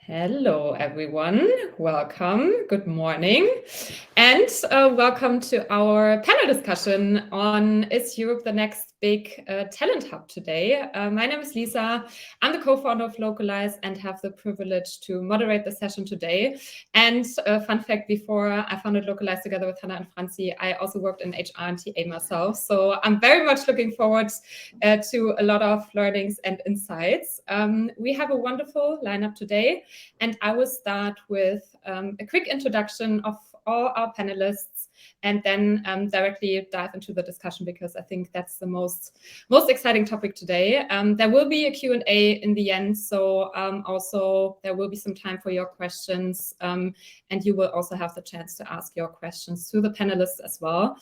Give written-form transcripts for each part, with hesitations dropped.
Hello, everyone. Welcome. Good morning. And welcome to our panel discussion on Is Europe the Next Big Talent Hub today. My name is Lisa. I'm the co-founder of Localize and have the privilege to moderate the session today. And fun fact, before I founded Localize together with Hannah and Franzi, I also worked in HR and TA myself. So I'm very much looking forward to a lot of learnings and insights. We have a wonderful lineup today. And I will start with a quick introduction of all our panelists and then directly dive into the discussion because I think that's the most exciting topic today. There will be a Q&A in the end, so also there will be some time for your questions and you will also have the chance to ask your questions to the panelists as well.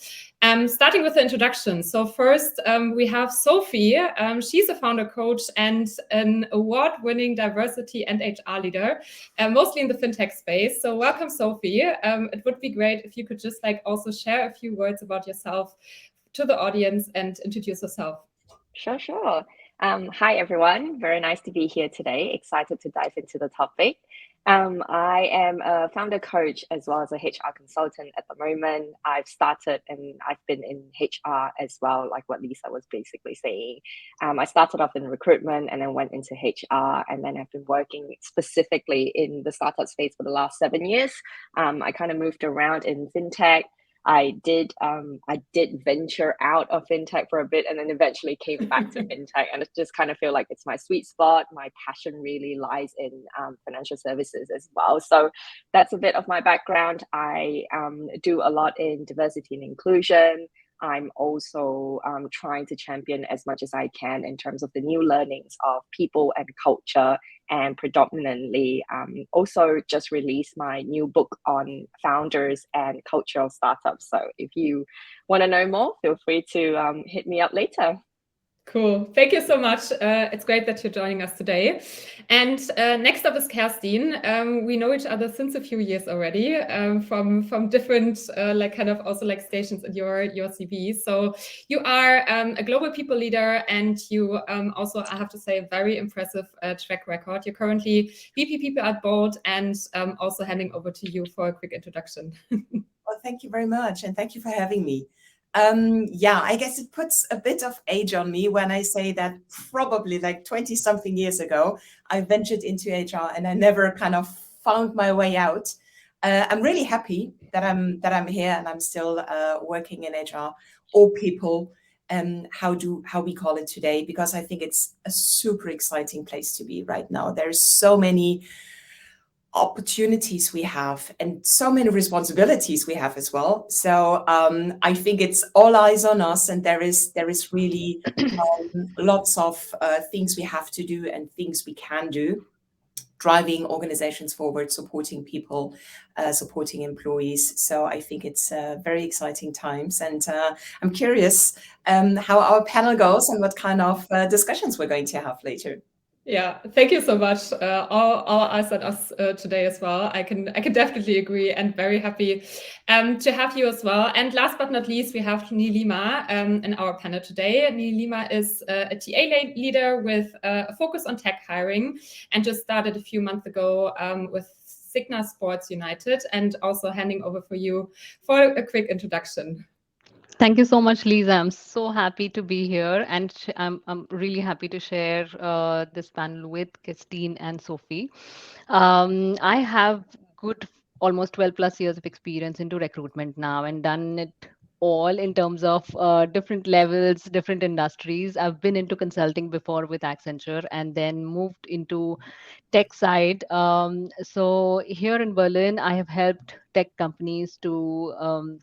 Starting with the introduction. So first we have Sophie. She's a founder coach and an award-winning diversity and HR leader, mostly in the fintech space. So welcome, Sophie. It would be great if you could just also share a few words about yourself to the audience and introduce yourself. Sure. Hi, everyone. Very nice to be here today. Excited to dive into the topic. I am a founder coach as well as a HR consultant at the moment. I've started and I've been in HR as well, like what Lisa was basically saying. I started off in recruitment and then went into HR, and then I've been working specifically in the startup space for the last 7 years. I kind of moved around in fintech. I did venture out of fintech for a bit and then eventually came back to fintech, and I just kind of feel like it's my sweet spot. My passion really lies in financial services as well. So that's a bit of my background. I do a lot in diversity and inclusion. I'm also trying to champion as much as I can in terms of the new learnings of people and culture, and predominantly also just released my new book on founders and cultural startups. So if you want to know more, feel free to hit me up later. Cool. Thank you so much. It's great that you're joining us today. And next up is Kerstin. We know each other since a few years already from different stations in your CV. So you are a global people leader, and you also, I have to say, a very impressive track record. You're currently VP People at Bold, and also handing over to you for a quick introduction. Well, thank you very much, and thank you for having me. I guess it puts a bit of age on me when I say that probably like 20 something years ago, I ventured into HR and I never kind of found my way out. I'm really happy that I'm here and I'm still working in HR or people, how we call it today, because I think it's a super exciting place to be right now. There's so many opportunities we have and so many responsibilities we have as well. So I think it's all eyes on us, and there is really lots of things we have to do and things we can do, driving organizations forward, supporting people, supporting employees. So I think it's very exciting times, and I'm curious how our panel goes and what kind of discussions we're going to have later. Yeah, thank you so much. All eyes on us today as well. I can definitely agree, and very happy to have you as well. And last but not least, we have Nilima in our panel today. Nilima is a TA leader with a focus on tech hiring, and just started a few months ago with SIGNA Sports United, and also handing over for you for a quick introduction. Thank you so much, Lisa. I'm so happy to be here, and I'm really happy to share this panel with Kerstin and Sophie. I have good almost 12 plus years of experience into recruitment now, and done it all in terms of different levels, different industries. I've been into consulting before with Accenture, and then moved into tech side. So here in Berlin, I have helped tech companies to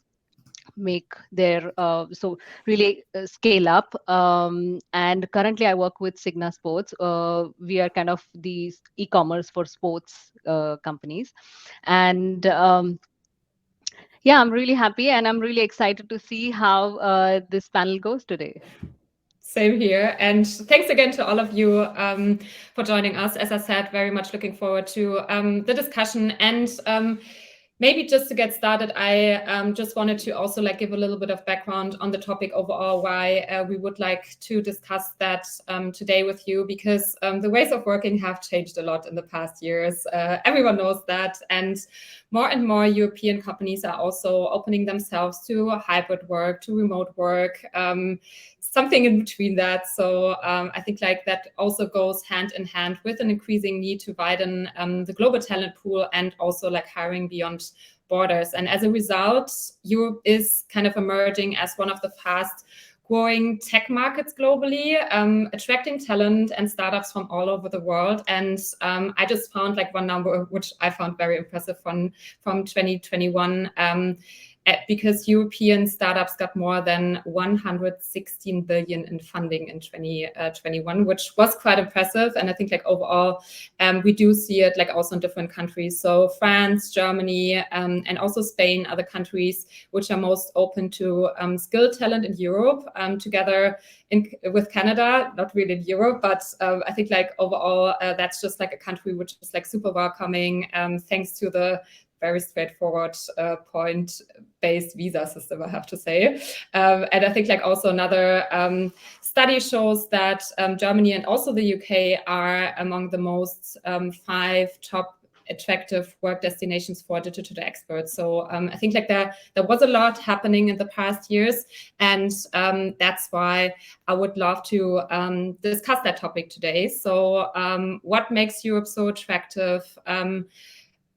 make their really scale up, and currently I work with SIGNA Sports. We are kind of the e-commerce for sports companies, and I'm really happy, and I'm really excited to see how this panel goes today. Same here. And thanks again to all of you for joining us. As I said, very much looking forward to the discussion. And maybe just to get started, I just wanted to also like give a little bit of background on the topic overall, why we would like to discuss that today with you, because the ways of working have changed a lot in the past years. Everyone knows that, and more European companies are also opening themselves to hybrid work, to remote work, something in between that. So I think like that also goes hand in hand with an increasing need to widen the global talent pool and also like hiring beyond borders. And as a result, Europe is kind of emerging as one of the fast growing tech markets globally, attracting talent and startups from all over the world. And I just found like one number, which I found very impressive from 2021, because European startups got more than 116 billion in funding in 2021, which was quite impressive. And I think like overall, we do see it like also in different countries. So France, Germany, and also Spain are the countries which are most open to skilled talent in Europe, together with Canada, not really in Europe, but I think like overall, that's just like a country which is like super welcoming, thanks to the very straightforward point-based visa system, I have to say. And I think like also another study shows that Germany and also the UK are among the most 5 top attractive work destinations for digital experts. So I think like there was a lot happening in the past years, and that's why I would love to discuss that topic today. So what makes Europe so attractive?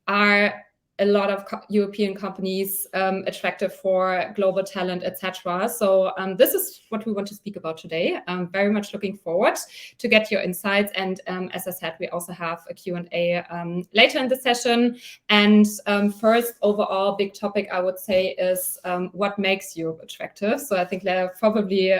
Are a lot of European companies attractive for global talent, etc. So this is what we want to speak about today. I'm very much looking forward to get your insights. And as I said, we also have a Q&A later in the session. And first, overall, big topic I would say is what makes Europe attractive. So I think there are probably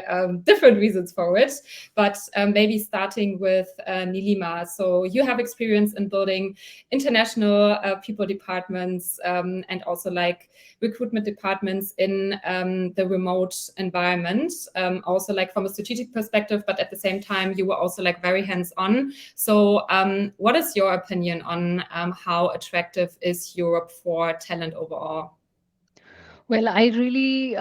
different reasons for it, but maybe starting with Nilima. So you have experience in building international people departments, and also like recruitment departments in the remote environment, also like from a strategic perspective, but at the same time, you were also like very hands-on. So what is your opinion on how attractive is Europe for talent overall? Well, I really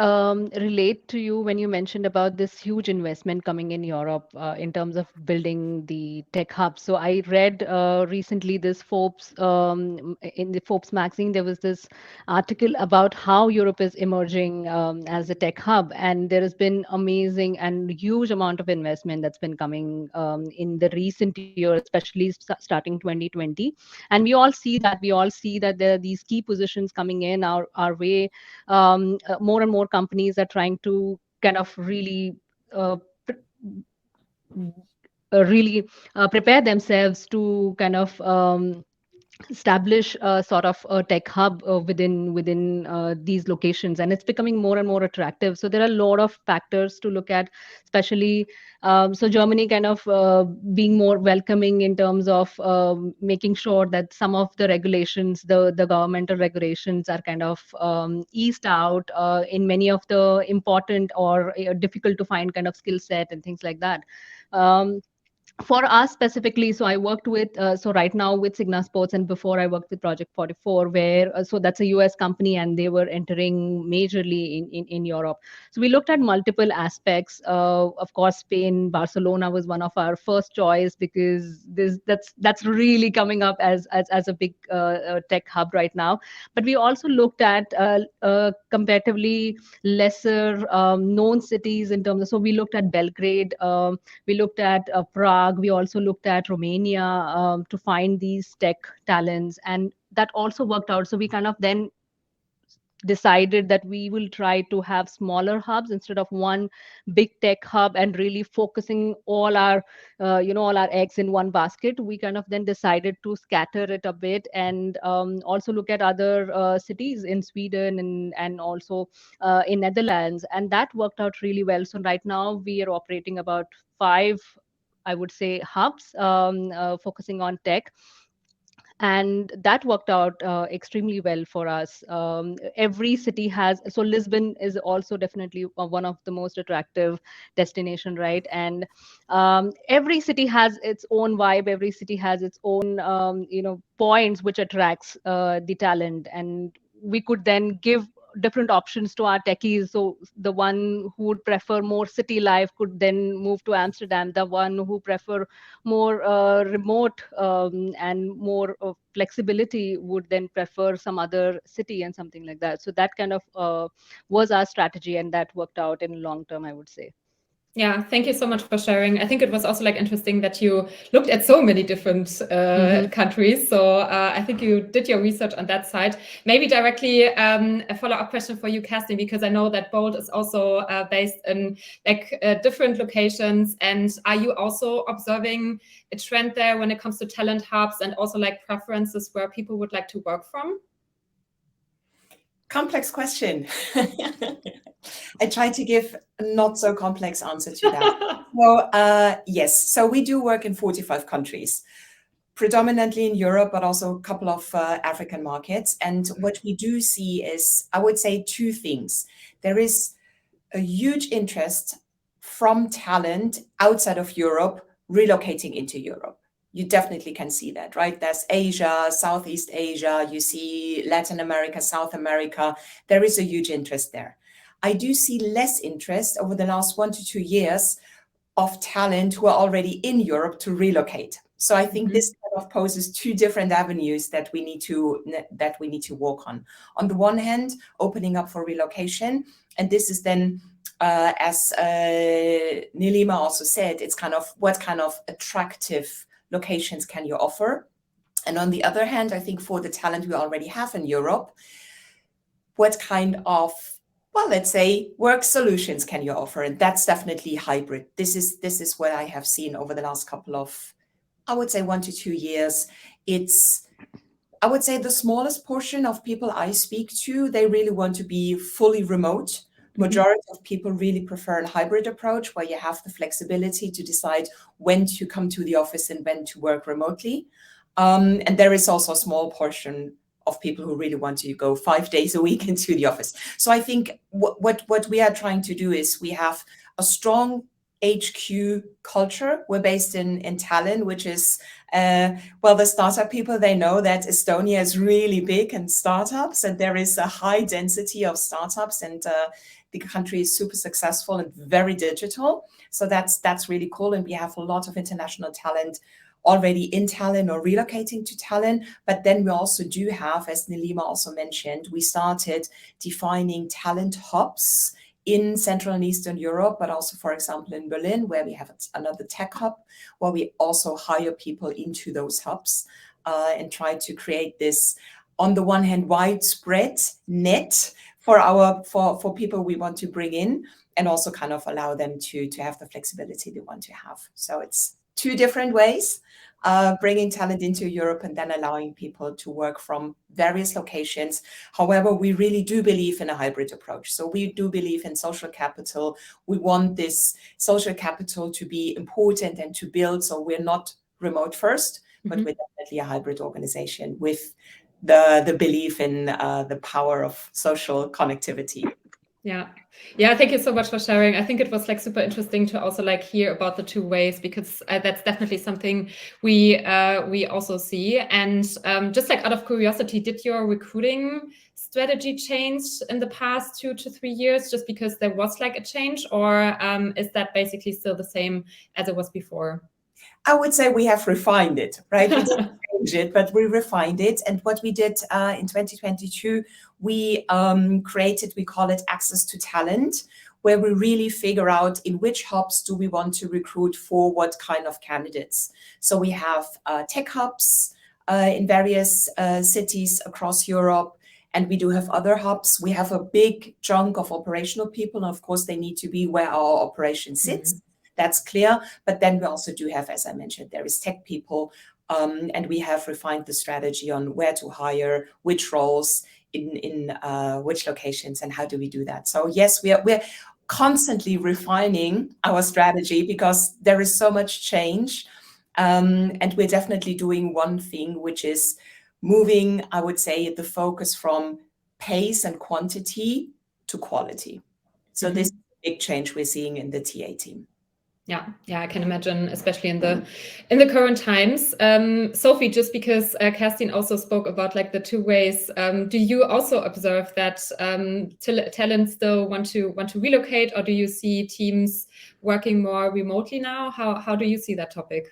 relate to you when you mentioned about this huge investment coming in Europe in terms of building the tech hub. So I read recently this Forbes, in the Forbes magazine, there was this article about how Europe is emerging as a tech hub. And there has been amazing and huge amount of investment that's been coming in the recent years, especially starting 2020. And we all see that there are these key positions coming in our way. More and more companies are trying to kind of really prepare themselves to kind of establish a sort of a tech hub within these locations, and it's becoming more and more attractive. So there are a lot of factors to look at, especially so Germany kind of being more welcoming in terms of making sure that some of the regulations, the governmental regulations, are kind of eased out in many of the important or difficult to find kind of skill set and things like that. For us specifically, so I worked with, so right now with SIGNA Sports, and before I worked with Project 44, where, so that's a US company and they were entering majorly in Europe. So we looked at multiple aspects. Of course, Spain, Barcelona was one of our first choice because that's really coming up as a big tech hub right now. But we also looked at comparatively lesser known cities in terms of, so we looked at Belgrade, we looked at Prague, we also looked at Romania to find these tech talents, and that also worked out. So we kind of then decided that we will try to have smaller hubs instead of one big tech hub and really focusing all our all our eggs in one basket. We kind of then decided to scatter it a bit and also look at other cities in Sweden and also in Netherlands, and that worked out really well. So right now we are operating about 5, I would say, hubs focusing on tech. And that worked out extremely well for us. Every city has, so Lisbon is also definitely one of the most attractive destination, right? And every city has its own vibe. Every city has its own, points which attracts the talent. And we could then give different options to our techies. So the one who would prefer more city life could then move to Amsterdam. The one who prefer more remote and more flexibility would then prefer some other city and something like that. So that kind of was our strategy, and that worked out in long term, I would say. Yeah, thank you so much for sharing. I think it was also like interesting that you looked at so many different countries. So I think you did your research on that side. Maybe directly a follow-up question for you, Kerstin, because I know that Bolt is also based in like different locations. And are you also observing a trend there when it comes to talent hubs and also like preferences where people would like to work from? Complex question. I try to give a not so complex answer to that. So yes, so we do work in 45 countries, predominantly in Europe, but also a couple of African markets. And what we do see is, I would say, two things. There is a huge interest from talent outside of Europe relocating into Europe. You definitely can see that, right? There's Asia, Southeast Asia, you see Latin America, South America. There is a huge interest there. I do see less interest over the last 1 to 2 years of talent who are already in Europe to relocate. So I think this kind of poses two different avenues that we need to work on. On the one hand, opening up for relocation, and this is then as Nilima also said, it's kind of what kind of attractive locations can you offer? And on the other hand, I think for the talent we already have in Europe, what kind of, well, let's say work solutions can you offer? And that's definitely hybrid. This is what I have seen over the last couple of, I would say 1 to 2 years. It's, I would say the smallest portion of people I speak to, they really want to be fully remote. Majority of people really prefer a hybrid approach where you have the flexibility to decide when to come to the office and when to work remotely. And there is also a small portion of people who really want to go 5 days a week into the office. So I think what we are trying to do is we have a strong HQ culture. We're based in Tallinn, which is, well, the startup people, they know that Estonia is really big in startups and there is a high density of startups and the country is super successful and very digital. So that's really cool. And we have a lot of international talent already in Tallinn or relocating to Tallinn. But then we also do have, as Nilima also mentioned, we started defining talent hubs in Central and Eastern Europe, but also, for example, in Berlin, where we have another tech hub, where we also hire people into those hubs and try to create this, on the one hand, widespread net for people we want to bring in, and also kind of allow them to have the flexibility they want to have. So it's two different ways, bringing talent into Europe and then allowing people to work from various locations. However, we really do believe in a hybrid approach. So we do believe in social capital. We want this social capital to be important and to build. So we're not remote first, but we're definitely a hybrid organization with the belief in the power of social connectivity. Yeah. Thank you so much for sharing. I think it was like super interesting to also like hear about the two ways, because that's definitely something we also see. And just like out of curiosity, did your recruiting strategy change in the past 2 to 3 years just because there was like a change, or is that basically still the same as it was before? I would say we have refined it, right? We didn't change it, but we refined it. And what we did in 2022, we created, we call it Access to Talent, where we really figure out in which hubs do we want to recruit for what kind of candidates. So we have tech hubs in various cities across Europe. And we do have other hubs. We have a big chunk of operational people. And of course, they need to be where our operation sits. That's clear. But then we also do have, as I mentioned, there is tech people. And we have refined the strategy on where to hire, which roles, in which locations, and how do we do that. So yes, we're constantly refining our strategy because there is so much change. And we're definitely doing one thing, which is moving, I would say, the focus from pace and quantity to quality. So this is a big change we're seeing in the TA team. Yeah, I can imagine, especially in the current times. Sophie, just because Kerstin also spoke about like the two ways, do you also observe that talents still want to relocate, or do you see teams working more remotely now? How do you see that topic?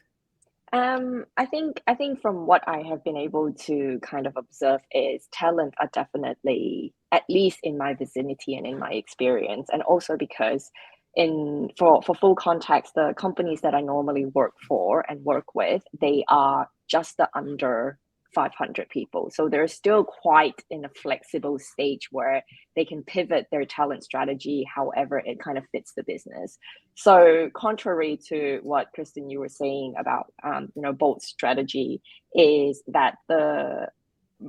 I think from what I have been able to kind of observe is talent are definitely, at least in my vicinity and in my experience, and also because for full context, the companies that I normally work for and work with, they are just under 500 people. So they're still quite in a flexible stage where they can pivot their talent strategy however it kind of fits the business. So contrary to what Kerstin you were saying about Bolt's strategy, is that the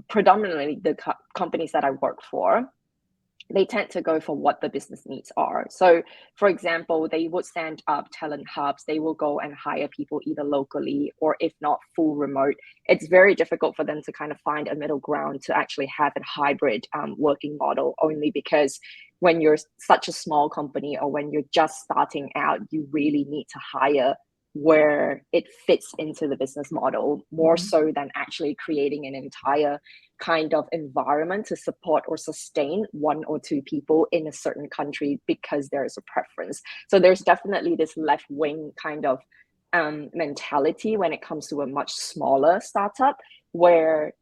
predominantly the companies that I work for, they tend to go for what the business needs are. So, for example, they would stand up talent hubs. They will go and hire people either locally or, if not, full remote. It's very difficult for them to kind of find a middle ground to actually have a hybrid working model, only because when you're such a small company or when you're just starting out, you really need to hire where it fits into the business model more so than actually creating an entire kind of environment to support or sustain one or two people in a certain country because there is a preference. So there's definitely this left wing kind of mentality when it comes to a much smaller startup where,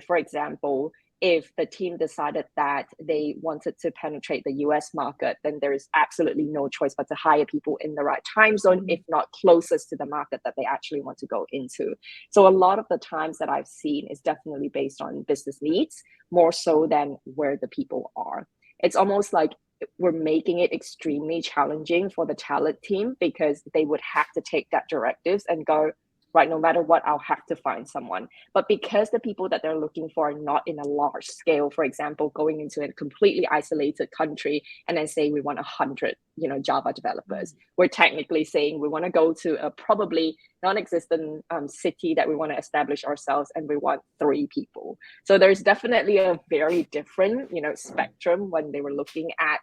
for example, if the team decided that they wanted to penetrate the US market, then there is absolutely no choice but to hire people in the right time zone, if not closest to the market that they actually want to go into. So a lot of the times that I've seen is definitely based on business needs, more so than where the people are. It's almost like we're making it extremely challenging for the talent team because they would have to take that directives and go, right, no matter what, I'll have to find someone. But because the people that they're looking for are not in a large scale, for example, going into a completely isolated country and then say we want 100, Java developers, we're technically saying we want to go to a probably non-existent city that we want to establish ourselves, and we want 3 people. So there's definitely a very different, spectrum when they were looking at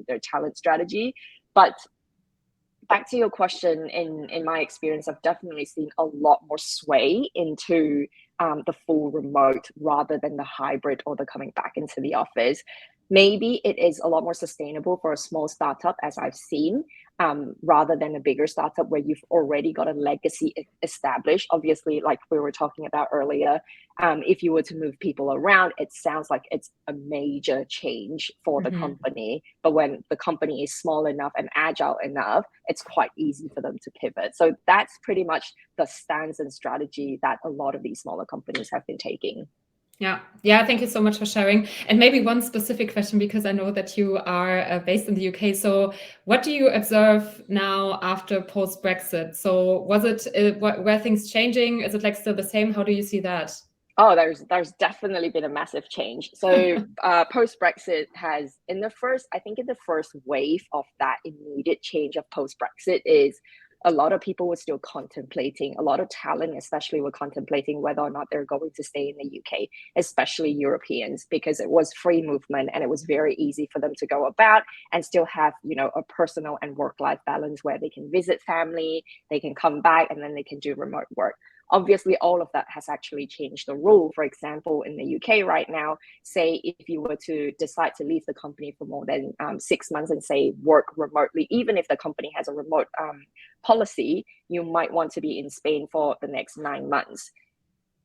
their talent strategy. But back to your question, in my experience, I've definitely seen a lot more sway into the full remote rather than the hybrid or the coming back into the office. Maybe it is a lot more sustainable for a small startup, as I've seen, rather than a bigger startup where you've already got a legacy established. Obviously, like we were talking about earlier, if you were to move people around, it sounds like it's a major change for the company. But when the company is small enough and agile enough, it's quite easy for them to pivot. So that's pretty much the stance and strategy that a lot of these smaller companies have been taking. Yeah. Thank you so much for sharing. And maybe one specific question, because I know that you are based in the UK. So what do you observe now after post-Brexit? So was it, were things changing? Is it like still the same? How do you see that? Oh, there's definitely been a massive change. So post-Brexit has, in the first wave of that immediate change of post-Brexit is a lot of people were still contemplating, a lot of talent especially were contemplating whether or not they're going to stay in the UK, especially Europeans, because it was free movement and it was very easy for them to go about and still have, a personal and work-life balance where they can visit family, they can come back, and then they can do remote work. Obviously, all of that has actually changed the rule. For example, in the UK right now, say if you were to decide to leave the company for more than 6 months and say work remotely, even if the company has a remote policy, you might want to be in Spain for the next 9 months.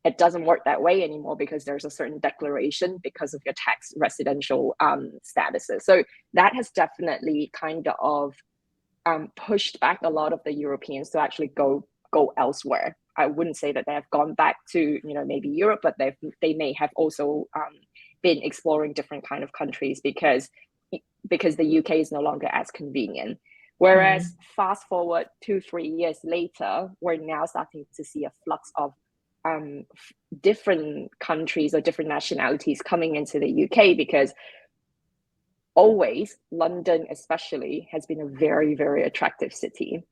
It doesn't work that way anymore because there's a certain declaration because of your tax residential statuses. So that has definitely kind of pushed back a lot of the Europeans to actually go elsewhere. I wouldn't say that they have gone back to, maybe Europe, but they may have also been exploring different kind of countries because the UK is no longer as convenient. Whereas fast forward 2-3 years later, we're now starting to see a flux of different countries or different nationalities coming into the UK, because always London especially has been a very, very attractive city.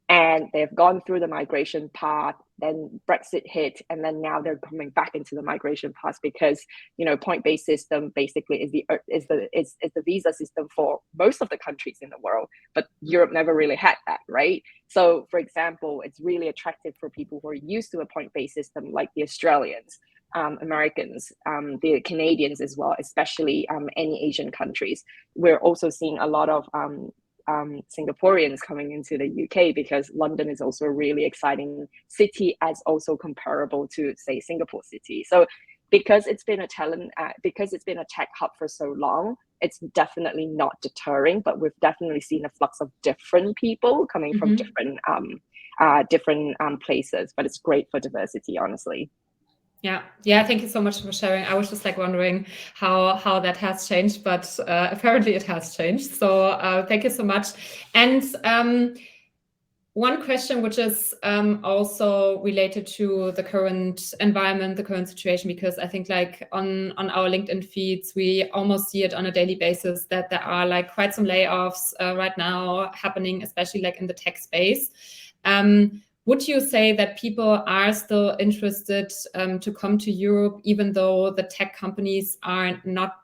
And they've gone through the migration path then Brexit hit, and then now they're coming back into the migration path because, you know, point-based system basically is the visa system for most of the countries in the world, but Europe never really had that, right? So, for example, it's really attractive for people who are used to a point-based system, like the Australians, Americans, the Canadians as well, especially any Asian countries. We're also seeing a lot of Singaporeans coming into the UK because London is also a really exciting city, as also comparable to, say, Singapore City. So because it's been a tech hub for so long, it's definitely not deterring, but we've definitely seen a flux of different people coming from different places. But it's great for diversity, honestly. Yeah. Thank you so much for sharing. I was just like wondering how that has changed, but apparently it has changed. So thank you so much. And one question, which is also related to the current environment, the current situation, because I think like on our LinkedIn feeds, we almost see it on a daily basis that there are like quite some layoffs right now happening, especially like in the tech space. Would you say that people are still interested to come to Europe, even though the tech companies are not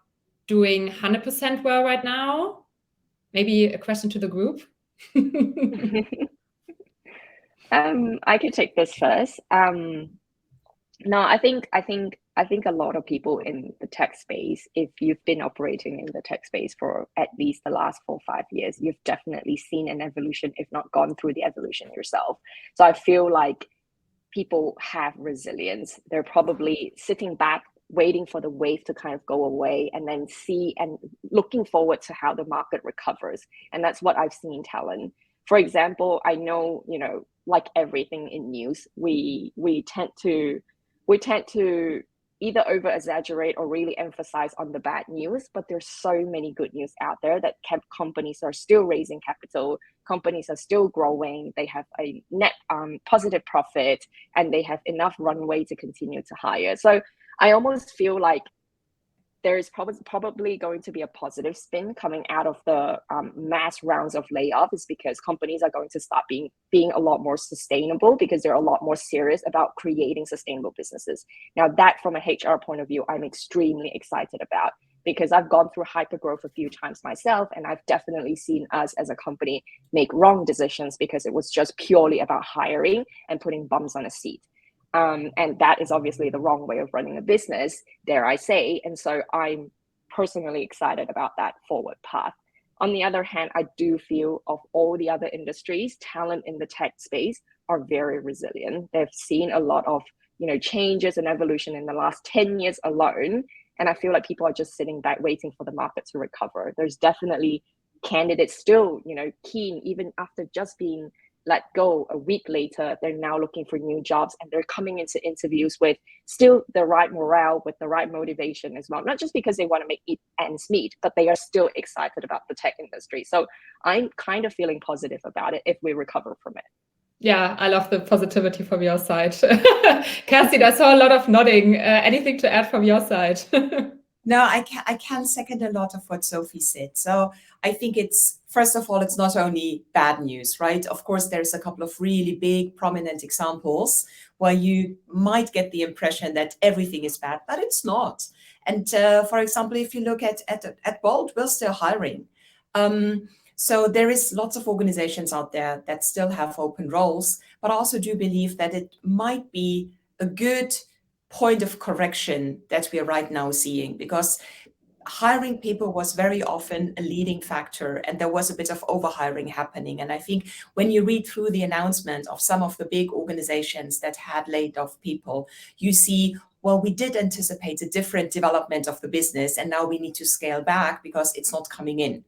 doing 100% well right now? Maybe a question to the group. I can take this first. No, I think a lot of people in the tech space, if you've been operating in the tech space for at least the last 4 or 5 years, you've definitely seen an evolution, if not gone through the evolution yourself. So I feel like people have resilience. They're probably sitting back, waiting for the wave to kind of go away, and then see and looking forward to how the market recovers. And that's what I've seen talent. For example, I know, you know, like everything in news, we tend to either over exaggerate or really emphasize on the bad news, but there's so many good news out there that companies are still raising capital, companies are still growing, they have a net positive profit, and they have enough runway to continue to hire. So I almost feel like there is probably going to be a positive spin coming out of the mass rounds of layoffs, because companies are going to start being a lot more sustainable, because they're a lot more serious about creating sustainable businesses. Now, that from a HR point of view, I'm extremely excited about, because I've gone through hypergrowth a few times myself, and I've definitely seen us as a company make wrong decisions because it was just purely about hiring and putting bums on a seat. And that is obviously the wrong way of running a business, dare I say. And so I'm personally excited about that forward path. On the other hand, I do feel of all the other industries, talent in the tech space are very resilient. They've seen a lot of, you know, changes and evolution in the last 10 years alone. And I feel like people are just sitting back waiting for the market to recover. There's definitely candidates still, you know, keen, even after just being let go a week later, they're now looking for new jobs, and they're coming into interviews with still the right morale, with the right motivation as well. Not just because they want to make ends meet, but they are still excited about the tech industry. So I'm kind of feeling positive about it if we recover from it. Yeah, I love the positivity from your side. Kerstin, I saw a lot of nodding. Anything to add from your side? No, I can second a lot of what Sophie said. So I think it's, first of all, it's not only bad news, right? Of course, there's a couple of really big, prominent examples where you might get the impression that everything is bad, but it's not. And for example, if you look at Bolt, we're still hiring. So there is lots of organizations out there that still have open roles, but I also do believe that it might be a good point of correction that we are right now seeing, because hiring people was very often a leading factor, and there was a bit of overhiring happening. And I think when you read through the announcement of some of the big organizations that had laid off people, you see, well, we did anticipate a different development of the business, and now we need to scale back because it's not coming in.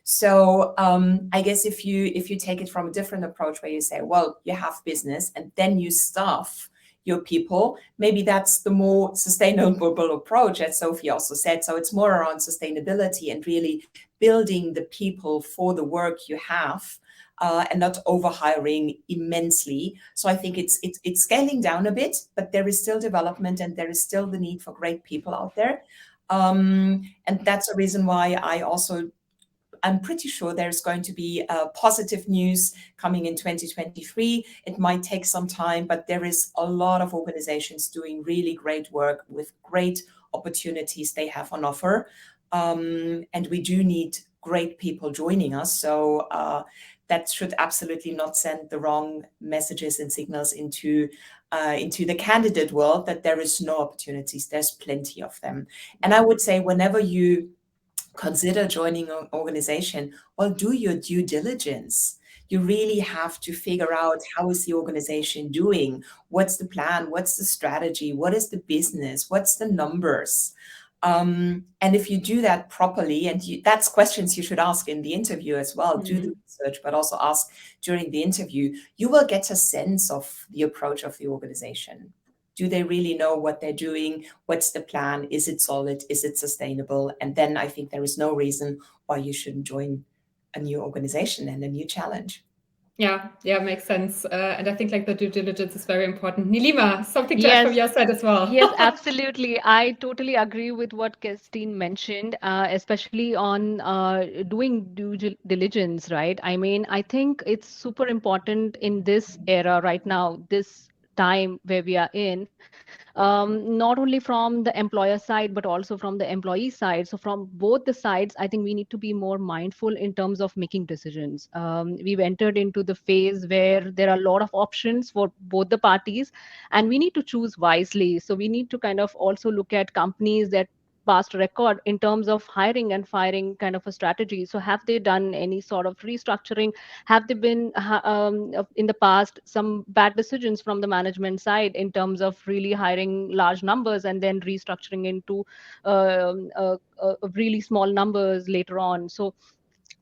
So I guess if you take it from a different approach, where you say, well, you have business and then you staff your people, maybe that's the more sustainable approach, as Sophie also said. So it's more around sustainability and really building the people for the work you have, and not overhiring immensely. So I think it's scaling down a bit, but there is still development, and there is still the need for great people out there. And that's a reason why I'm pretty sure there's going to be positive news coming in 2023. It might take some time, but there is a lot of organizations doing really great work with great opportunities they have on offer. And we do need great people joining us. So that should absolutely not send the wrong messages and signals into the candidate world that there is no opportunities. There's plenty of them. And I would say whenever you consider joining an organization, well, do your due diligence. You really have to figure out how is the organization doing? What's the plan? What's the strategy? What is the business? What's the numbers? And if you do that properly, and that's questions you should ask in the interview as well, do the research, but also ask during the interview, you will get a sense of the approach of the organization. Do they really know what they're doing? What's the plan? Is it solid? Is it sustainable? And then I think there is no reason why you shouldn't join a new organization and a new challenge. Yeah, makes sense. And I think like the due diligence is very important. Nilima, something to add from your side as well. Yes, absolutely. I totally agree with what Kerstin mentioned, especially on doing due diligence, right? I mean, I think it's super important in this era right now, this time where we are in, not only from the employer side, but also from the employee side. So from both the sides, I think we need to be more mindful in terms of making decisions. We've entered into the phase where there are a lot of options for both the parties, and we need to choose wisely. So we need to kind of also look at companies that past record in terms of hiring and firing kind of a strategy. So have they done any sort of restructuring? Have there been in the past some bad decisions from the management side in terms of really hiring large numbers and then restructuring into really small numbers later on? So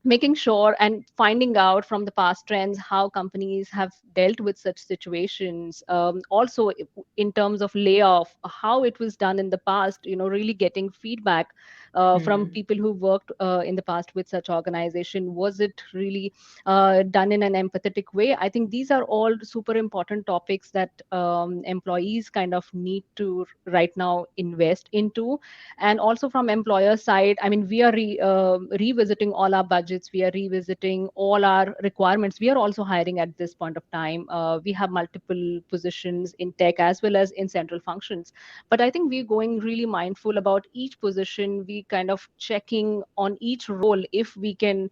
making sure and finding out from the past trends how companies have dealt with such situations. Also in terms of layoff, how it was done in the past, really getting feedback from people who worked in the past with such organization. Was it really done in an empathetic way? I think these are all super important topics that employees kind of need to right now invest into. And also from employer side, I mean, we are revisiting all our budgets. We are revisiting all our requirements. We are also hiring at this point of time. We have multiple positions in tech as well as in central functions. But I think we're going really mindful about each position. We kind of checking on each role if we can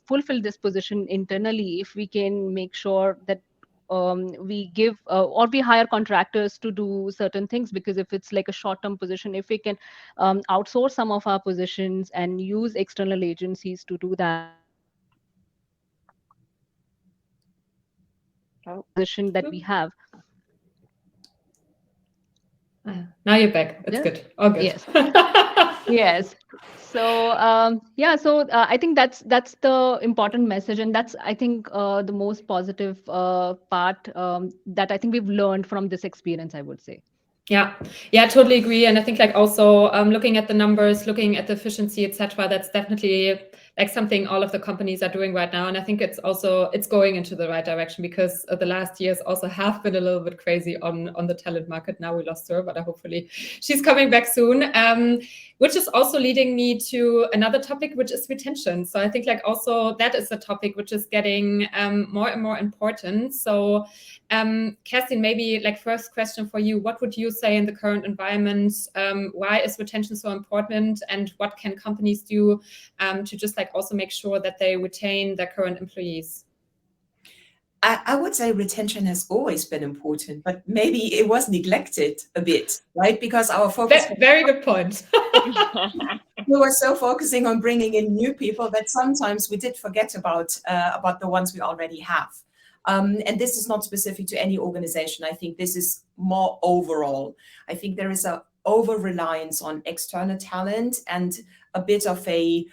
fulfill this position internally, if we can make sure that we give or we hire contractors to do certain things, because if it's like a short-term position, if we can outsource some of our positions and use external agencies to do that position that we have. Now you're back. It's good. All good. Yes. Yes. So I think that's the important message, and that's I think the most positive part that I think we've learned from this experience, I would say. Yeah, totally agree. And I think like also looking at the numbers, looking at the efficiency, etc., that's definitely like something all of the companies are doing right now. And I think it's going into the right direction, because the last years also have been a little bit crazy on the talent market. Now we lost her, but hopefully she's coming back soon. Which is also leading me to another topic, which is retention. So I think like also that is a topic which is getting more and more important. So Kerstin, maybe like first question for you, what would you say in the current environment? Why is retention so important, and what can companies do to just like also make sure that they retain their current employees? I would say retention has always been important, but maybe it was neglected a bit, right? Because our focus... Very good point. We were so focusing on bringing in new people that sometimes we did forget about the ones we already have. And this is not specific to any organization. I think this is more overall. I think there is an over-reliance on external talent and a bit of a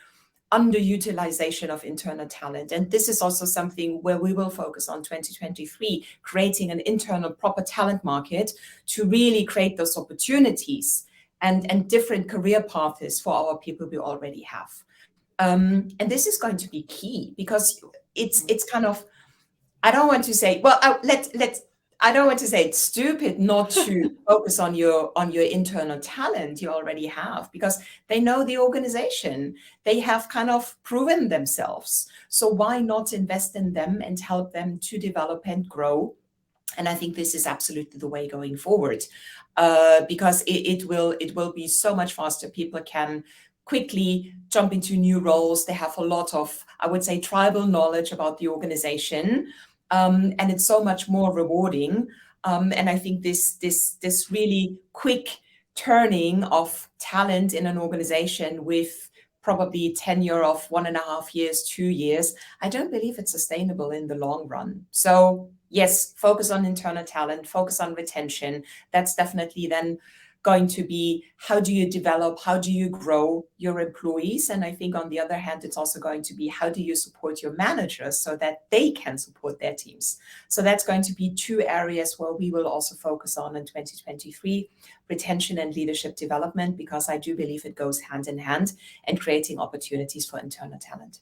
underutilization of internal talent. And this is also something where we will focus on 2023, creating an internal proper talent market to really create those opportunities and different career paths for our people we already have. And this is going to be key, because it's kind of, I don't want to say, well, I don't want to say it's stupid not to focus on your internal talent you already have, because they know the organization. They have kind of proven themselves. So why not invest in them and help them to develop and grow? And I think this is absolutely the way going forward, because it will be so much faster. People can quickly jump into new roles. They have a lot of, I would say, tribal knowledge about the organization, and it's so much more rewarding. And I think this really quick turning of talent in an organization with probably tenure of 1.5 years, 2 years, I don't believe it's sustainable in the long run. So yes, focus on internal talent, focus on retention. That's definitely then going to be, how do you develop, how do you grow your employees? And I think on the other hand, it's also going to be, how do you support your managers so that they can support their teams? So that's going to be 2 areas where we will also focus on in 2023, retention and leadership development, because I do believe it goes hand in hand, and creating opportunities for internal talent.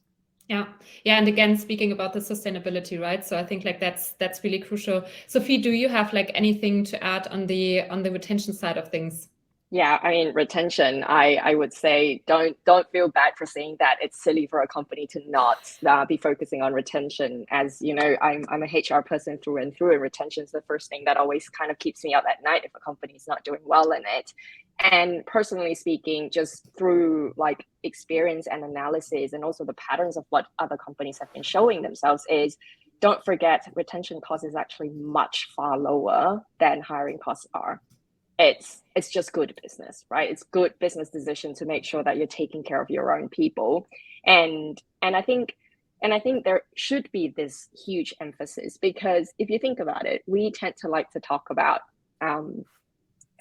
Yeah. And again, speaking about the sustainability, right? So I think like that's really crucial. Sophie, do you have like anything to add on the retention side of things? Yeah, I mean, retention, I would say don't feel bad for saying that it's silly for a company to not be focusing on retention. As you know, I'm a HR person through and through, and retention is the first thing that always kind of keeps me up at night if a company is not doing well in it. And personally speaking, just through like experience and analysis, and also the patterns of what other companies have been showing themselves, is don't forget retention cost is actually much far lower than hiring costs are. It's just good business, right? It's good business decision to make sure that you're taking care of your own people. And I think there should be this huge emphasis, because if you think about it, we tend to like to talk about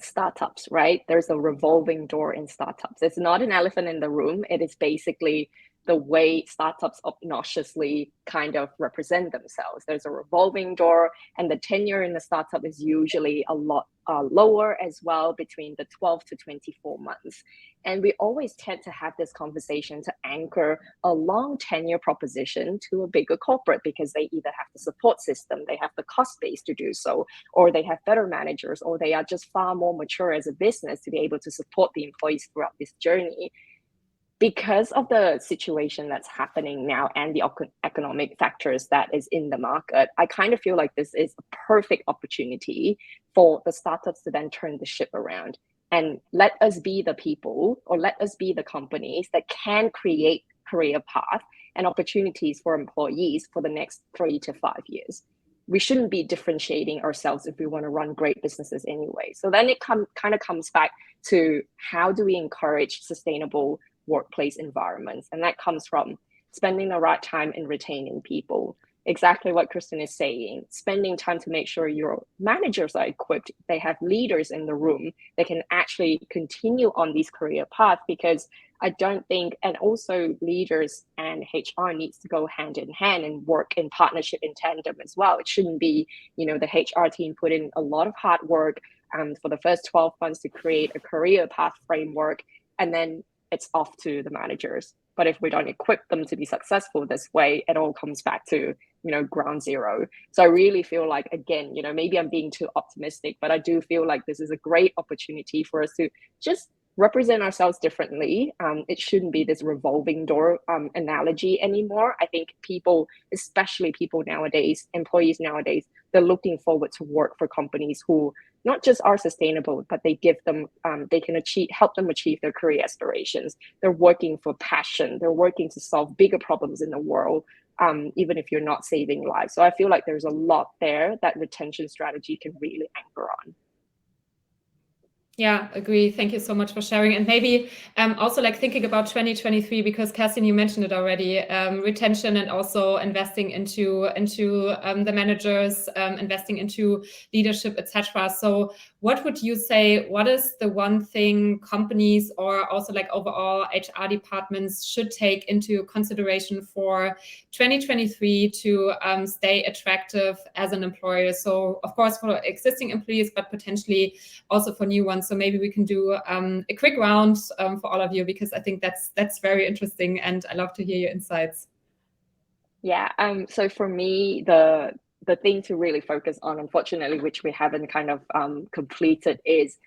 startups, right? There's a revolving door in startups. It's not an elephant in the room. It is basically the way startups obnoxiously kind of represent themselves. There's a revolving door, and the tenure in the startup is usually a lot lower as well, between the 12 to 24 months. And we always tend to have this conversation to anchor a long tenure proposition to a bigger corporate, because they either have the support system, they have the cost base to do so, or they have better managers, or they are just far more mature as a business to be able to support the employees throughout this journey. Because of the situation that's happening now and the economic factors that is in the market, I kind of feel like this is a perfect opportunity for the startups to then turn the ship around and let us be the people, or let us be the companies that can create career path and opportunities for employees for the next 3 to 5 years. We shouldn't be differentiating ourselves if we want to run great businesses anyway. So then it kind of comes back to, how do we encourage sustainable workplace environments? And that comes from spending the right time in retaining people. Exactly what Kerstin is saying, spending time to make sure your managers are equipped, they have leaders in the room that can actually continue on these career paths. Because I don't think, and also leaders and HR needs to go hand in hand and work in partnership, in tandem as well. It shouldn't be, the HR team put in a lot of hard work for the first 12 months to create a career path framework, and then it's off to the managers. But if we don't equip them to be successful this way, it all comes back to, ground zero. So I really feel like, again, maybe I'm being too optimistic, but I do feel like this is a great opportunity for us to just represent ourselves differently. It shouldn't be this revolving door analogy anymore. I think people, especially people nowadays, employees nowadays, they're looking forward to work for companies who not just are sustainable, but they give them, they can help them achieve their career aspirations. They're working for passion. They're working to solve bigger problems in the world, even if you're not saving lives. So I feel like there's a lot there that retention strategy can really anchor on. Yeah, agree. Thank you so much for sharing. And maybe also like thinking about 2023, because Kerstin, you mentioned it already, retention, and also investing into the managers, investing into leadership, etc. So what would you say, what is the one thing companies, or also like overall HR departments, should take into consideration for 2023 to stay attractive as an employer? So of course for existing employees, but potentially also for new ones. So maybe we can do a quick round for all of you, because I think that's very interesting, and I love to hear your insights. Yeah. So for me, the the thing to really focus on, unfortunately, which we haven't kind of completed, is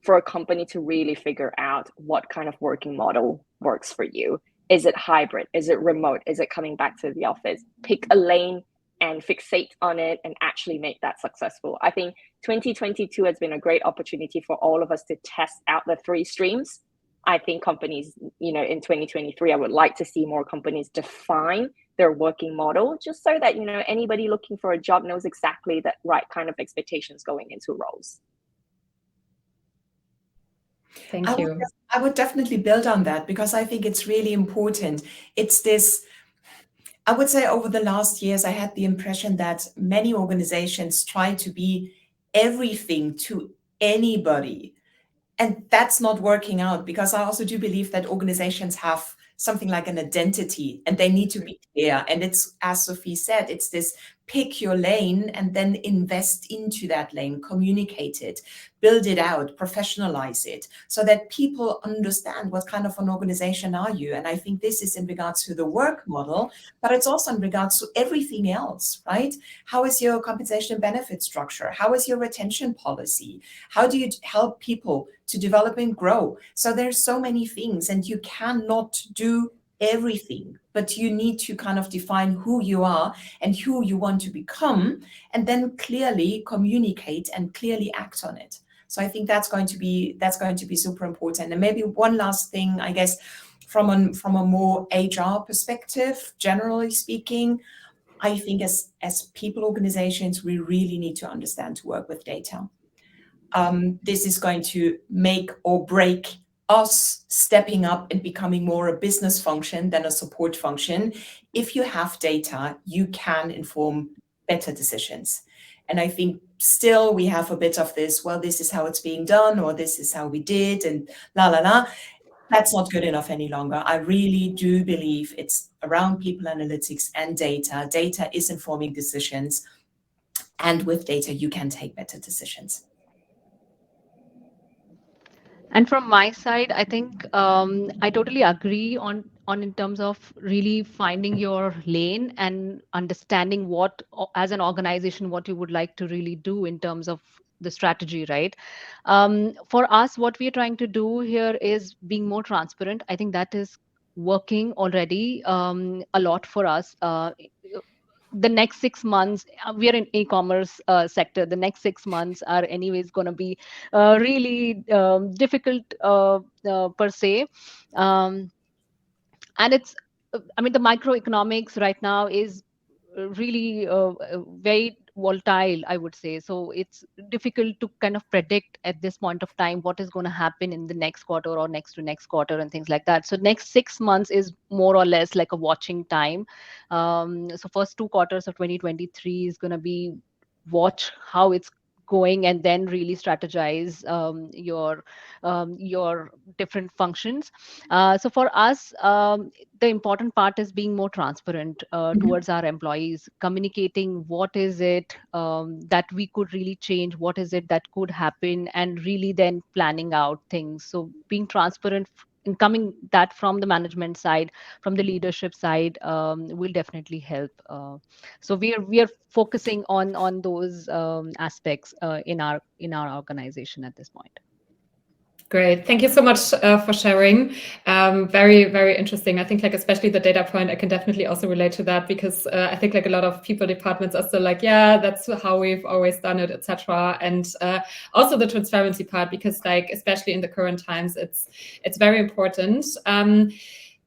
for a company to really figure out what kind of working model works for you. Is it hybrid? Is it remote? Is it coming back to the office? Pick a lane and fixate on it and actually make that successful. I think 2022 has been a great opportunity for all of us to test out the 3 streams. I think companies, in 2023, I would like to see more companies define their working model, just so that, anybody looking for a job knows exactly the right kind of expectations going into roles. Thank you. I would definitely build on that, because I think it's really important. It's this, I would say over the last years, I had the impression that many organizations try to be everything to anybody. And that's not working out, because I also do believe that organizations have something like an identity and they need to be clear. And it's, as Sophie said, it's this pick your lane and then invest into that lane, communicate it, build it out, professionalize it, so that people understand what kind of an organization are you. And I think this is in regards to the work model, but it's also in regards to everything else, right? How is your compensation and benefit structure? How is your retention policy? How do you help people to develop and grow? So there's so many things, and you cannot do everything, but you need to kind of define who you are and who you want to become, and then clearly communicate and clearly act on it. So I think that's going to be super important. And maybe one last thing, I guess, from a more HR perspective, generally speaking, I think as people organizations, we really need to understand to work with data. This is going to make or break us stepping up and becoming more a business function than a support function. If you have data, you can inform better decisions. And I think still we have a bit of this, well, this is how it's being done, or this is how we did, and la, la, la. That's not good enough any longer. I really do believe it's around people analytics and data. Data is informing decisions. And with data, you can take better decisions. And from my side, I think I totally agree on in terms of really finding your lane and understanding what, as an organization, what you would like to really do in terms of the strategy, right? For us, what we are trying to do here is being more transparent. I think that is working already a lot for us. The next 6 months, we are in e-commerce sector. The next 6 months are anyways going to be really difficult per se. And it's, I mean, the microeconomics right now is really very volatile, I would say. So it's difficult to kind of predict at this point of time what is going to happen in the next quarter or next to next quarter and things like that. So next 6 months is more or less like a watching time. So first 2 quarters of 2023 is going to be watch how it's going, and then really strategize your different functions. So for us, the important part is being more transparent towards our employees, communicating what is it that we could really change, what is it that could happen, and really then planning out things. So being transparent and coming that from the management side, from the leadership side, will definitely help. So we are focusing on those aspects in our organization at this point. Great. Thank you so much for sharing. Very, very interesting. I think like especially the data point, I can definitely also relate to that, because I think like a lot of people departments are still like, yeah, that's how we've always done it, etc. And also the transparency part, because like especially in the current times, it's very important.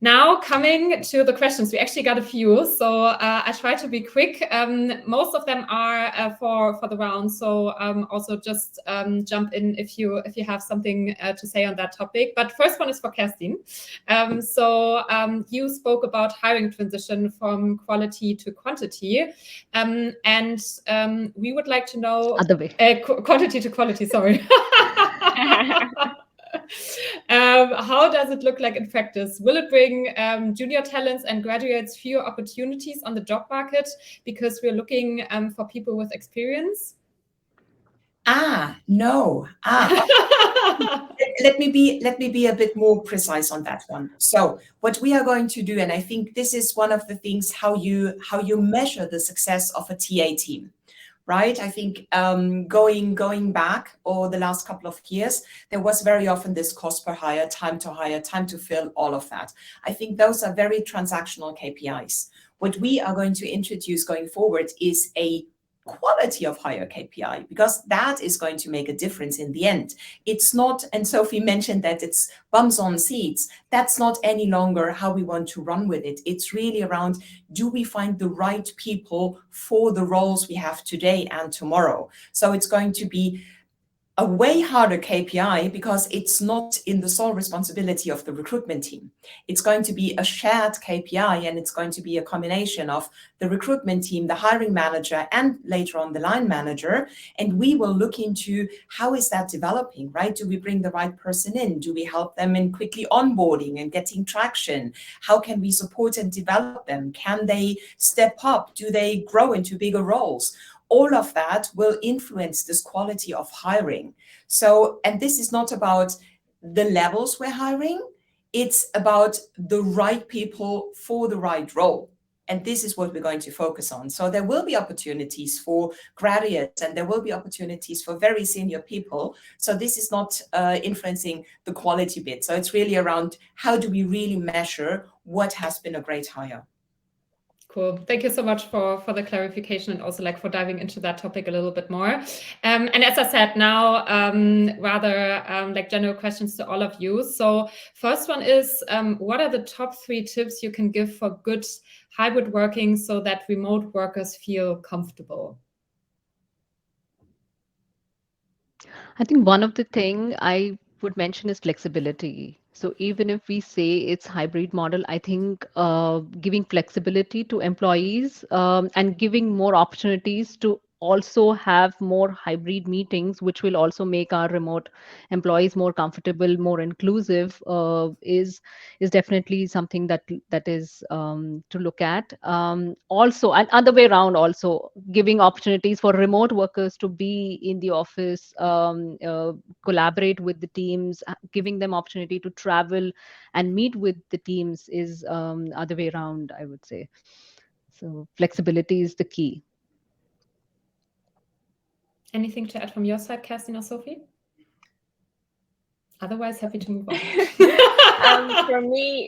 Now coming to the questions, we actually got a few, so I try to be quick. Most of them are for the round, so also just jump in if you have something to say on that topic. But first one is for Kerstin. So you spoke about hiring transition from quality to quantity, and we would like to know Other way. Quantity to quality. Sorry. How does it look like in practice? Will it bring junior talents and graduates fewer opportunities on the job market because we're looking for people with experience? No. Let me be a bit more precise on that one. So what we are going to do, and I think this is one of the things how you measure the success of a TA team, right? I think going back or the last couple of years, there was very often this cost per hire, time to fill, all of that. I think those are very transactional KPIs. What we are going to introduce going forward is a quality of hire KPI, because that is going to make a difference in the end. It's not, and Sophie mentioned that it's bums on seats. That's not any longer how we want to run with it. It's really around, do we find the right people for the roles we have today and tomorrow? So it's going to be a way harder KPI, because it's not in the sole responsibility of the recruitment team. It's going to be a shared KPI, and it's going to be a combination of the recruitment team, the hiring manager, and later on the line manager. And we will look into how is that developing, right? Do we bring the right person in? Do we help them in quickly onboarding and getting traction? How can we support and develop them? Can they step up? Do they grow into bigger roles? All of that will influence this quality of hiring. So, and this is not about the levels we're hiring, it's about the right people for the right role. And this is what we're going to focus on. So there will be opportunities for graduates, and there will be opportunities for very senior people. So this is not influencing the quality bit. So it's really around, how do we really measure what has been a great hire? Cool. Thank you so much for the clarification, and also like for diving into that topic a little bit more. And as I said, now rather like general questions to all of you. So first one is, what are the top 3 tips you can give for good hybrid working so that remote workers feel comfortable? I think one of the thing I would mention is flexibility. So even if we say it's hybrid model, I think giving flexibility to employees and giving more opportunities to also have more hybrid meetings, which will also make our remote employees more comfortable, more inclusive, is definitely something that is to look at. Also, and other way around, also giving opportunities for remote workers to be in the office, collaborate with the teams, giving them opportunity to travel and meet with the teams is other way around, I would say. So flexibility is the key. Anything to add from your side, Kerstin or Sophie? Otherwise, happy to move on.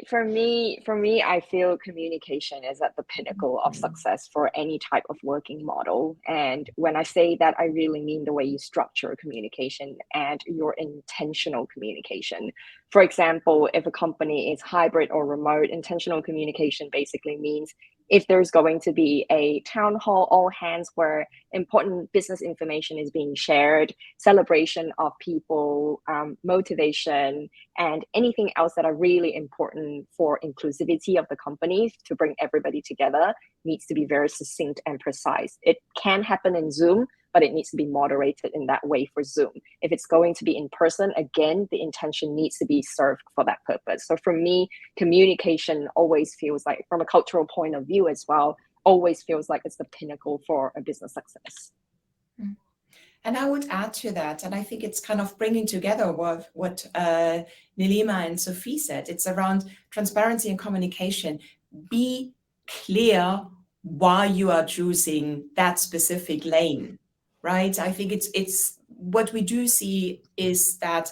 For me, I feel communication is at the pinnacle of success for any type of working model. And when I say that, I really mean the way you structure communication and your intentional communication. For example, if a company is hybrid or remote, intentional communication basically means if there's going to be a town hall, all hands where important business information is being shared, celebration of people, motivation, and anything else that are really important for inclusivity of the company to bring everybody together needs to be very succinct and precise. It can happen in Zoom, but it needs to be moderated in that way for Zoom. If it's going to be in person, again, the intention needs to be served for that purpose. So for me, communication always feels like, from a cultural point of view as well, always feels like it's the pinnacle for a business success. And I would add to that, and I think it's kind of bringing together what Nilima and Sophie said. It's around transparency and communication. Be clear why you are choosing that specific lane, right? I think it's what we do see is that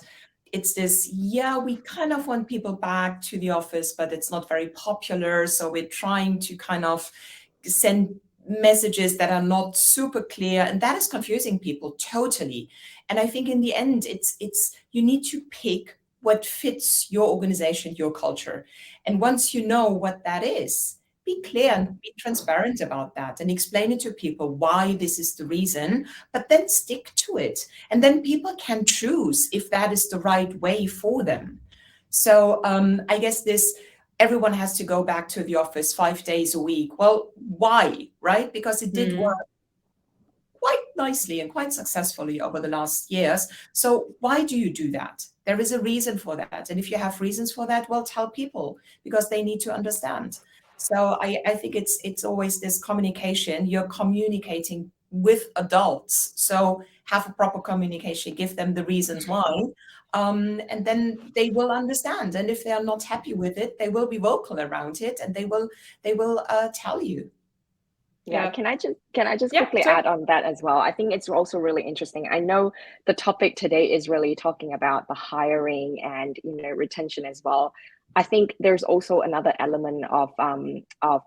it's this, yeah, we kind of want people back to the office, but it's not very popular. So we're trying to kind of send messages that are not super clear, and that is confusing people totally. And I think in the end, it's you need to pick what fits your organization, your culture. And once you know what that is, be clear and be transparent about that and explain it to people why this is the reason, but then stick to it. And then people can choose if that is the right way for them. So I guess everyone has to go back to the office 5 days a week. Well, why, right? Because it did work quite nicely and quite successfully over the last years. So why do you do that? There is a reason for that. And if you have reasons for that, well, tell people, because they need to understand. So I think it's always this communication. You're communicating with adults. So have a proper communication, give them the reasons why, and then they will understand. And if they are not happy with it, they will be vocal around it, and they will tell you. Yeah, can I just Yeah, quickly sure. add on that as well? I think it's also really interesting. I know the topic today is really talking about the hiring and retention as well. I think there's also another element of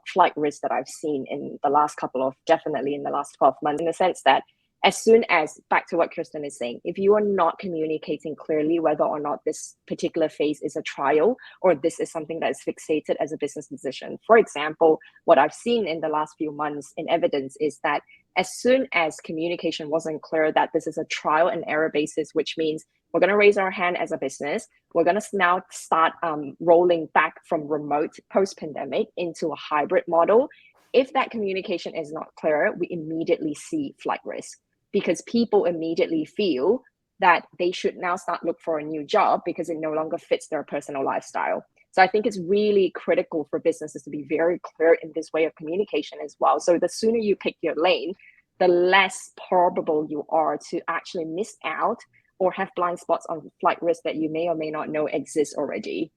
flight risk that I've seen in the last definitely in the last 12 months, in the sense that as soon as, back to what Kerstin is saying, if you are not communicating clearly whether or not this particular phase is a trial or this is something that is fixated as a business decision. For example, what I've seen in the last few months in evidence is that as soon as communication wasn't clear that this is a trial and error basis, which means we're going to raise our hand as a business, we're going to now start rolling back from remote post-pandemic into a hybrid model. If that communication is not clear, we immediately see flight risk, because people immediately feel that they should now start look for a new job because it no longer fits their personal lifestyle. So I think it's really critical for businesses to be very clear in this way of communication as well. So the sooner you pick your lane, the less probable you are to actually miss out or have blind spots on flight risk that you may or may not know exists already.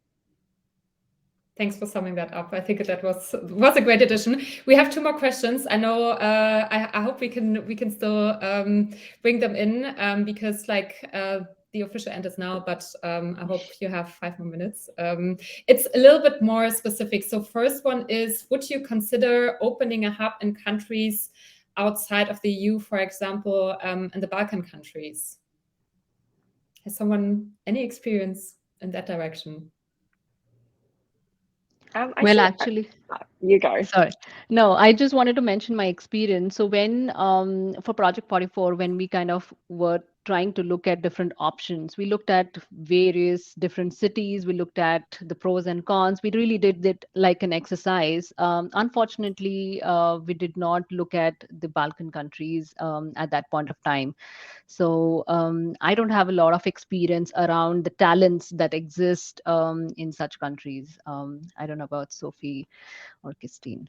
Thanks for summing that up. I think that was a great addition. We have 2 more questions. I know. I hope we can still bring them in because the official end is now, but I hope you have 5 more minutes. It's a little bit more specific. So first one is: would you consider opening a hub in countries outside of the EU, for example, in the Balkan countries? Has someone any experience in that direction? Actually, you go. Sorry. No, I just wanted to mention my experience. So when for Project 44, when we kind of were trying to look at different options, we looked at various different cities, we looked at the pros and cons. We really did it like an exercise. Unfortunately, we did not look at the Balkan countries at that point of time. So I don't have a lot of experience around the talents that exist in such countries. I don't know about Sophie or Kerstin.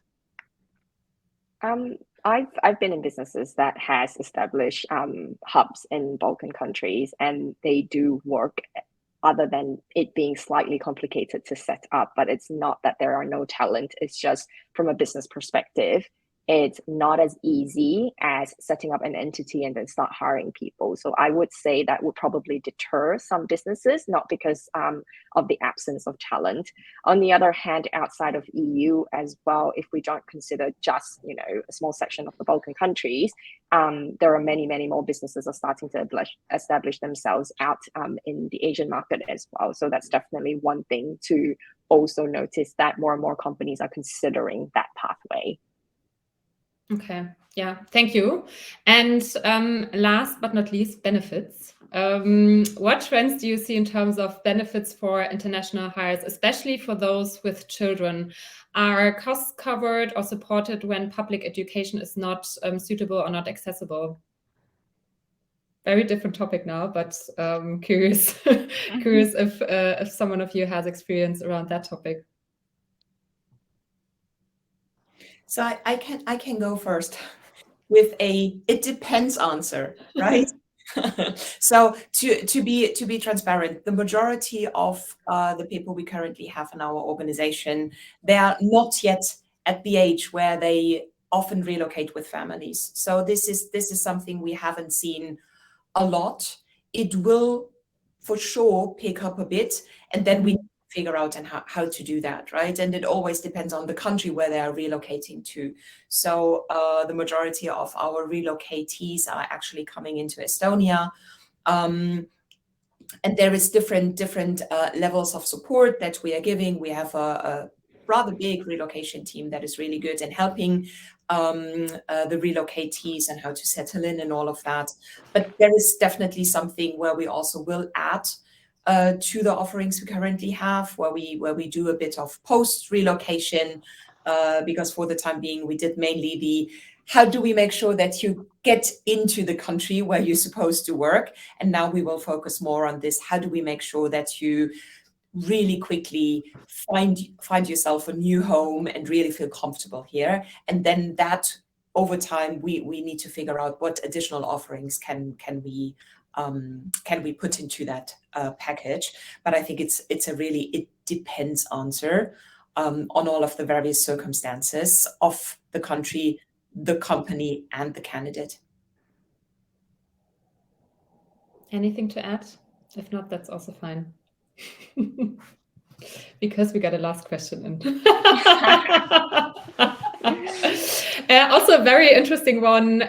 I've been in businesses that has established hubs in Balkan countries, and they do work, other than it being slightly complicated to set up. But it's not that there are no talent. It's just from a business perspective, it's not as easy as setting up an entity and then start hiring people. So I would say that would probably deter some businesses, not because of the absence of talent. On the other hand, outside of EU as well, if we don't consider just a small section of the Balkan countries, there are many more businesses are starting to establish themselves out in the Asian market as well. So that's definitely one thing to also notice, that more and more companies are considering that pathway. Okay, yeah, thank you. And last but not least, benefits. What trends do you see in terms of benefits for international hires, especially for those with children? Are costs covered or supported when public education is not suitable or not accessible? Very different topic now, but curious if someone of you has experience around that topic. So I can go first with it depends answer, right? So to be transparent, the majority of the people we currently have in our organization, they are not yet at the age where they often relocate with families. So this is something we haven't seen a lot. It will for sure pick up a bit, and then we figure out how to do that, right? And it always depends on the country where they are relocating to. So the majority of our relocatees are actually coming into Estonia. And there is different levels of support that we are giving. We have a rather big relocation team that is really good in helping the relocatees and how to settle in and all of that. But there is definitely something where we also will add to the offerings we currently have, where we do a bit of post-relocation, because for the time being, we did mainly the how do we make sure that you get into the country where you're supposed to work? And now we will focus more on this. How do we make sure that you really quickly find yourself a new home and really feel comfortable here? And then that over time, we need to figure out what additional offerings can we put into that package. But I think it's a really it depends answer on all of the various circumstances of the country, the company, and the candidate. Anything to add? If not, that's also fine. Because we got a last question in. Also a very interesting one.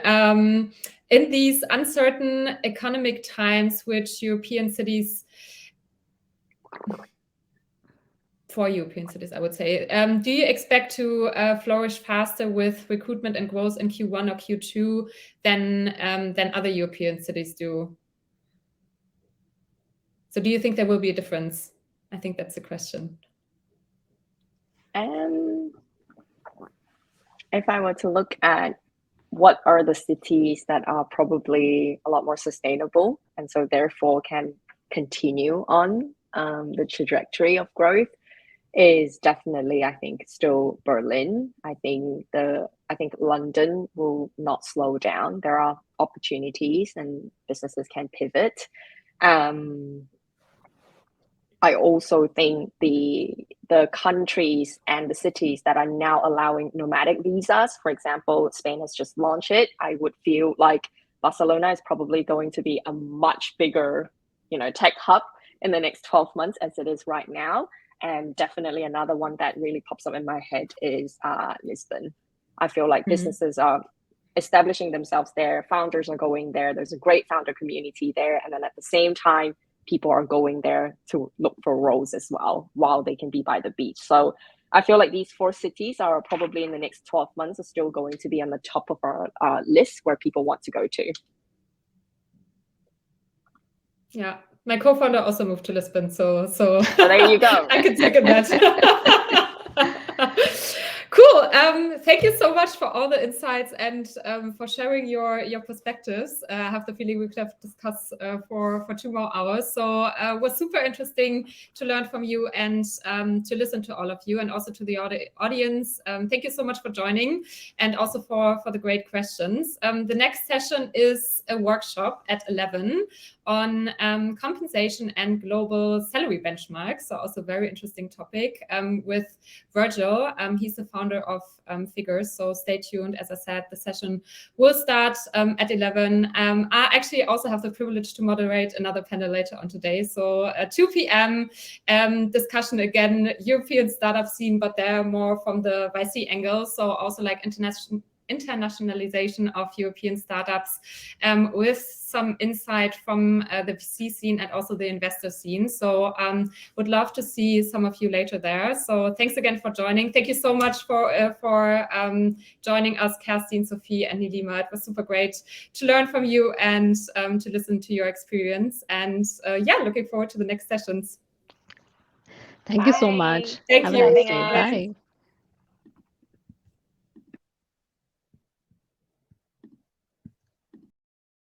In these uncertain economic times, which European cities, for European cities, I would say, do you expect to flourish faster with recruitment and growth in Q1 or Q2 than other European cities do? So do you think there will be a difference? I think that's the question. If I were to look at what are the cities that are probably a lot more sustainable and so therefore can continue on the trajectory of growth, is definitely, I think, still Berlin. I think London will not slow down. There are opportunities and businesses can pivot. I also think the countries and the cities that are now allowing nomadic visas, for example, Spain has just launched it. I would feel like Barcelona is probably going to be a much bigger, tech hub in the next 12 months as it is right now. And definitely another one that really pops up in my head is Lisbon. I feel like businesses are establishing themselves there. Founders are going there. There's a great founder community there. And then at the same time, people are going there to look for roles as well while they can be by the beach. So I feel like these 4 cities are probably in the next 12 months are still going to be on the top of our list where people want to go to. Yeah, my co-founder also moved to Lisbon, so there you go. I can second that. Cool. Thank you so much for all the insights and for sharing your perspectives. I have the feeling we could have discussed for 2 more hours. So it was super interesting to learn from you and to listen to all of you, and also to the audience. Thank you so much for joining, and also for the great questions. The next session is a workshop at 11 on compensation and global salary benchmarks. So also very interesting topic with Virgil. He's the founder of Figures. So stay tuned. As I said, the session will start at 11. I actually also have the privilege to moderate another panel later on today. So 2 p.m. Discussion again, European startup scene, but they're more from the VC angle. So also like internationalization of European startups with some insight from the VC scene and also the investor scene. So would love to see some of you later there. So thanks again for joining. Thank you so much for joining us, Kerstin, Sophie, and Nilima. It was super great to learn from you and to listen to your experience. And looking forward to the next sessions. Thank you so much. Thanks Have for a nice having day. us. Bye.